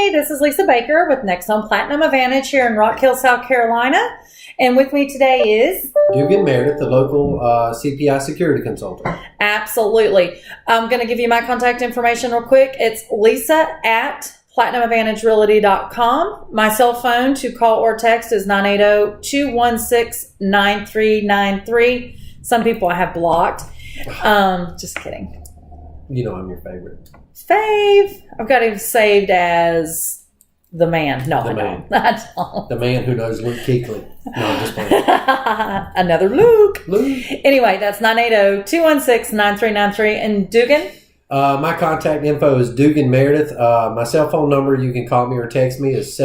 Hey, this is Lisa Baker with NextHome Platinum Advantage here in Rock Hill, South Carolina. And with me today is Dugan Meredith, the local CPI security consultant. Absolutely. I'm going to give you my contact information real quick. It's lisa@platinumadvantagerealty.com. My cell phone to call or text is 980-216-9393. Some people I have blocked. Just kidding. You know I'm your favorite. Fave. I've got him saved as the man. No, The I man. don't. I don't. The man who knows Luke Kuechly. No, I'm just playing. Another Luke. Luke. Anyway, that's 980-216-9393. And Dugan? My contact info is Dugan Meredith. My cell phone number, you can call me or text me, is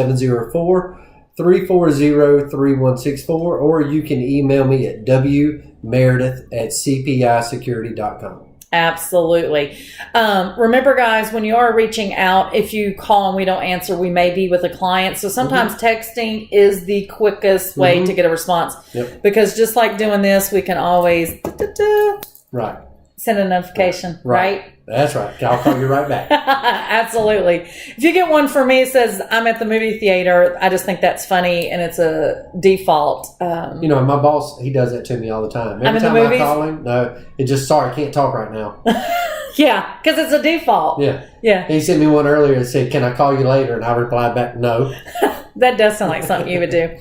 704-340-3164, or you can email me at wmeredith@cpisecurity.com. Absolutely. Remember, guys, when you are reaching out, if you call and we don't answer, we may be with a client. So sometimes texting is the quickest way to get a response. Yep. Because just like doing this, we can always Right. send a notification, right? That's right. I'll call you right back. Absolutely. If you get one for me, it says I'm at the movie theater. I just think that's funny, and it's a default. You know, my boss, he does that to me all the time. Every I'm in the time I movies? call him, no, it just, sorry, I can't talk right now. Yeah, because it's a default. Yeah. Yeah. He sent me one earlier that said, can I call you later? And I replied back, no. That does sound like something you would do.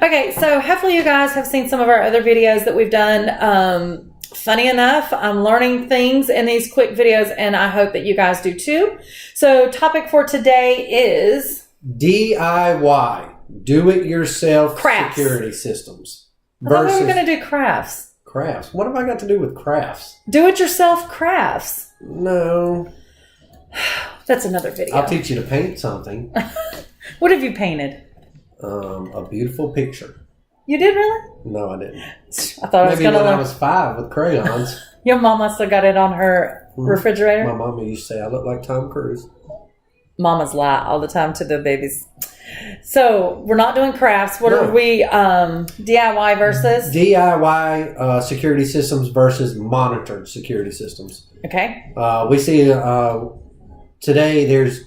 Okay, so hopefully you guys have seen some of our other videos that we've done. Funny enough, I'm learning things in these quick videos, and I hope that you guys do too. So topic for today is DIY, do-it-yourself Crafts. security systems. I thought we were going to do crafts. Crafts. What have I got to do with crafts? Do-it-yourself crafts. No. That's another video. I'll teach you to paint something. What have you painted? A beautiful picture. You did really? No, I didn't. I thought I was Maybe going to when I learn. was 5 with crayons. Your mama still got it on her refrigerator? My mama used to say I look like Tom Cruise. Mamas lie all the time to the babies. So we're not doing crafts. What are No. we? DIY versus? DIY security systems versus monitored security systems. Okay. We see today there's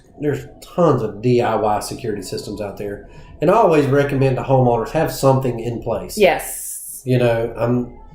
tons of DIY security systems out there, and I always recommend to homeowners have something in place. Yes. You know,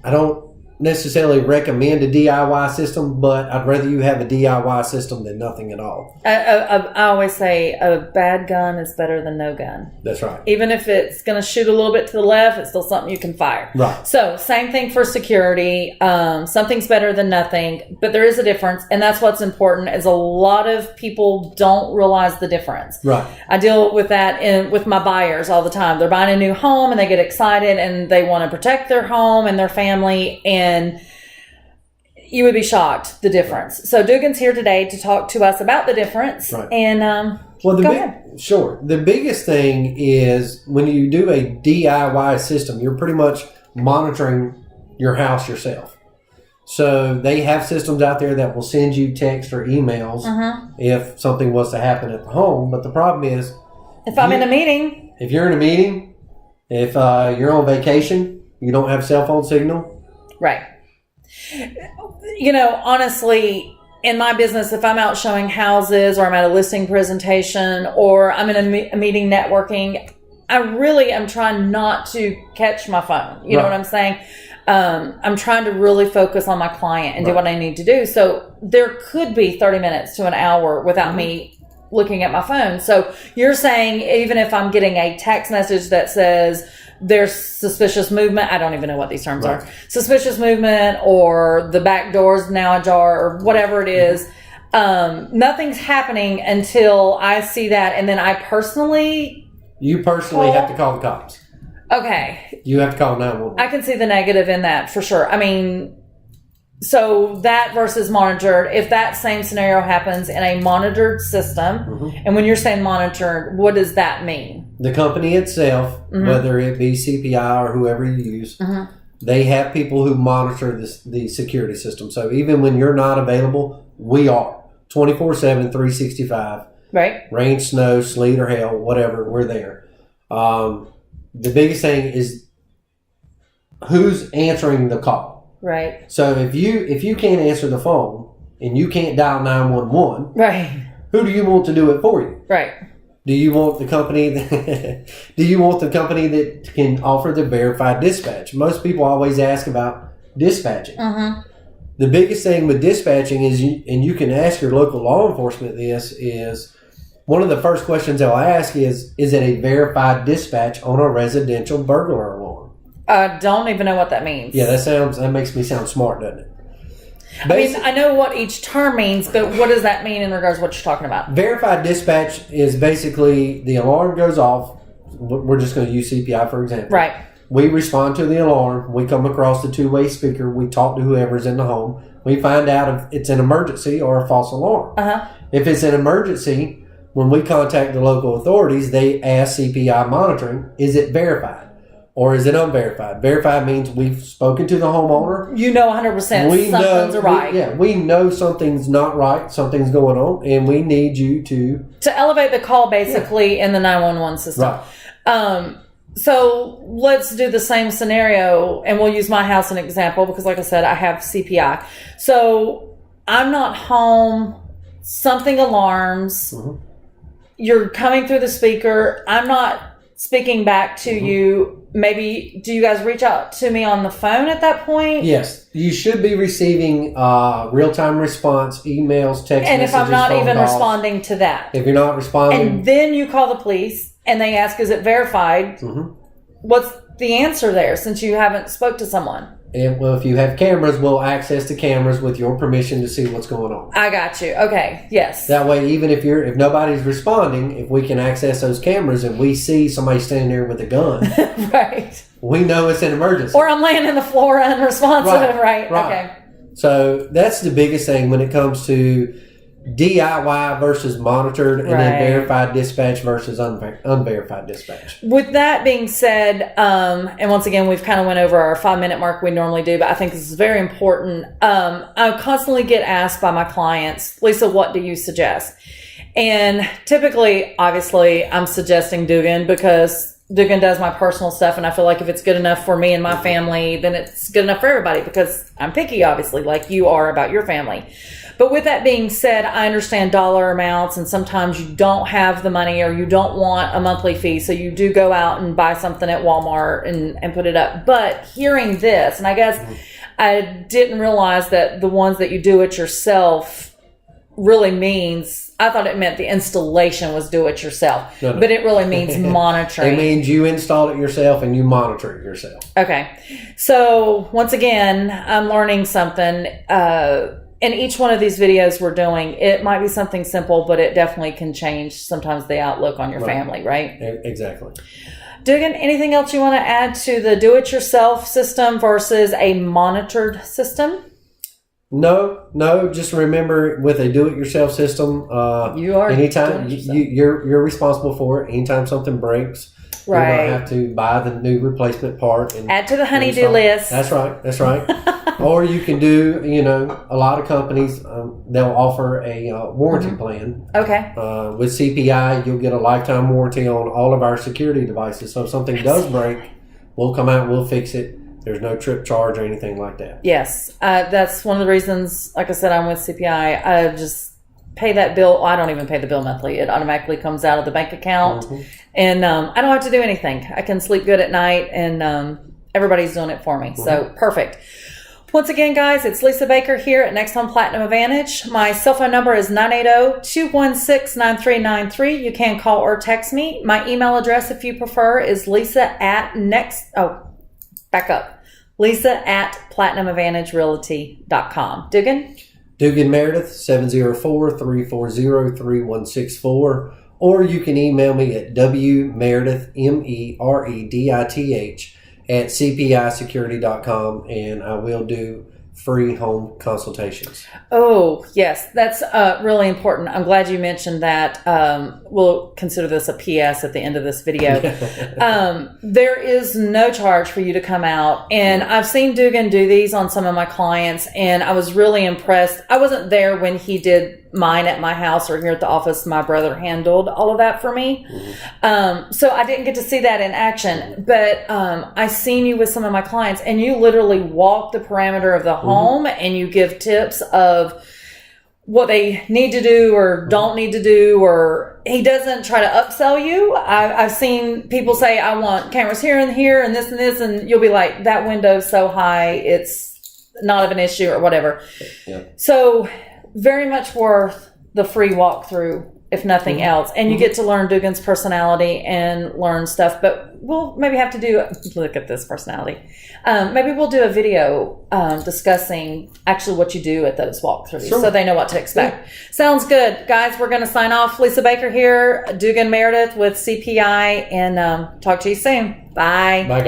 I don't necessarily recommend a DIY system, but I'd rather you have a DIY system than nothing at all. I always say a bad gun is better than no gun. That's right. Even if it's going to shoot a little bit to the left, it's still something you can fire. Right. So same thing for security. Something's better than nothing, but there is a difference, and that's what's important. Is a lot of people don't realize the difference. Right. I deal with that with my buyers all the time. They're buying a new home and they get excited and they want to protect their home and their family, and you would be shocked the difference. So Dugan's here today to talk to us about the difference. Right. And Well, go ahead. Sure. The biggest thing is when you do a DIY system, you're pretty much monitoring your house yourself. So they have systems out there that will send you text or emails if something was to happen at the home. But the problem is, If I'm in a meeting, if you're in a meeting, if you're on vacation, you don't have cell phone signal. right. You know, honestly, in my business, if I'm out showing houses or I'm at a listing presentation or I'm in a meeting networking, I really am trying not to catch my phone. You know what I'm saying? I'm trying to really focus on my client and do what I need to do. So there could be 30 minutes to an hour without me looking at my phone. So you're saying even if I'm getting a text message that says there's suspicious movement, I don't even know what these terms are, suspicious movement, or the back door's now ajar, or whatever it is, nothing's happening until I see that, and then You personally have to call the cops. Okay. You have to call 911. I can see the negative in that for sure. I mean, so that versus monitored, if that same scenario happens in a monitored system, and when you're saying monitored, what does that mean? The company itself, whether it be CPI or whoever you use, they have people who monitor the security system. So even when you're not available, we are 24/7, 365. Right. Rain, snow, sleet, or hail, whatever, we're there. The biggest thing is who's answering the call. Right. So if you can't answer the phone and you can't dial 911, Right. who do you want to do it for you? Right. Do you want the company that can offer the verified dispatch? Most people always ask about dispatching. The biggest thing with dispatching is, and you can ask your local law enforcement this, is one of the first questions they'll ask is it a verified dispatch on a residential burglar alarm? I don't even know what that means. Yeah, that makes me sound smart, doesn't it? I mean, I know what each term means, but what does that mean in regards to what you're talking about? Verified dispatch is basically the alarm goes off. We're just going to use CPI for example. Right. We respond to the alarm. We come across the two-way speaker. We talk to whoever's in the home. We find out if it's an emergency or a false alarm. If it's an emergency, when we contact the local authorities, they ask CPI monitoring, is it verified or is it unverified? Verified means we've spoken to the homeowner. You know 100% something's right. We know something's not right, something's going on, and we need you to elevate the call basically in the 911 system. Right. So let's do the same scenario, and we'll use my house as an example because, like I said, I have CPI. So I'm not home. Something alarms. You're coming through the speaker. I'm not speaking back to you. Maybe do you guys reach out to me on the phone at that point? Yes, you should be receiving real-time response, emails, text and messages, if I'm not even calls. responding to that, if you're not responding, and then you call the police. And they ask, is it verified? What's the answer there since you haven't spoke to someone? And, well, if you have cameras, we'll access the cameras with your permission to see what's going on. I got you. Okay. Yes. That way, even if nobody's responding, if we can access those cameras and we see somebody standing there with a gun, right, we know it's an emergency. Or I'm laying on the floor unresponsive. Right. Okay. So that's the biggest thing when it comes to DIY versus monitored, and then verified dispatch versus unverified dispatch. With that being said, and once again, we've kind of went over our 5-minute mark we normally do, but I think this is very important. I constantly get asked by my clients, Lisa, what do you suggest? And typically, obviously, I'm suggesting Dugan because Dugan does my personal stuff, and I feel like if it's good enough for me and my family, then it's good enough for everybody because I'm picky, obviously, like you are about your family. But with that being said, I understand dollar amounts, and sometimes you don't have the money or you don't want a monthly fee, so you do go out and buy something at Walmart and put it up. But hearing this, and I guess I didn't realize that the ones that you do it yourself really means, I thought it meant the installation was do it yourself, but it really means monitoring. It means you install it yourself and you monitor it yourself. Okay. So once again, I'm learning something. In each one of these videos we're doing, it might be something simple, but it definitely can change sometimes the outlook on your family, right? Exactly. Dugan, anything else you want to add to the do-it-yourself system versus a monitored system? No. Just remember, with a do-it-yourself system, you are anytime you're responsible for it. Anytime something breaks, you're going to have to buy the new replacement part and add to the honey-do list. That's right. Or you can do, a lot of companies, they'll offer a warranty plan. Okay. With CPI, you'll get a lifetime warranty on all of our security devices. So if something does break, we'll come out and we'll fix it. There's no trip charge or anything like that. Yes. That's one of the reasons, like I said, I'm with CPI. I just pay that bill. Well, I don't even pay the bill monthly. It automatically comes out of the bank account. And I don't have to do anything. I can sleep good at night, and everybody's doing it for me. So perfect. Once again, guys, it's Lisa Baker here at NextHome Platinum Advantage. My cell phone number is 980-216-9393. You can call or text me. My email address, if you prefer, is Lisa@PlatinumAdvantageRealty.com. Dugan? Dugan Meredith, 704-340-3164. Or you can email me at wmeredith, MEREDITH, at cpisecurity.com, and I will do free home consultations. Oh, yes. That's really important. I'm glad you mentioned that. We'll consider this a PS at the end of this video. There is no charge for you to come out. And I've seen Dugan do these on some of my clients, and I was really impressed. I wasn't there when he did mine at my house or here at the office. My brother handled all of that for me. So I didn't get to see that in action, but I seen you with some of my clients, and you literally walk the perimeter of the home and you give tips of what they need to do or don't need to do, or he doesn't try to upsell you. I've seen people say, I want cameras here and here and this, and you'll be like, that window's so high, it's not of an issue or whatever. Yeah. So very much worth the free walkthrough, if nothing else. And you get to learn Dugan's personality and learn stuff, but we'll maybe have to do, look at this personality. Maybe we'll do a video discussing actually what you do at those walkthroughs, so they know what to expect. Yeah. Sounds good. Guys, we're going to sign off. Lisa Baker here, Dugan Meredith with CPI, and talk to you soon. Bye. Bye, guys.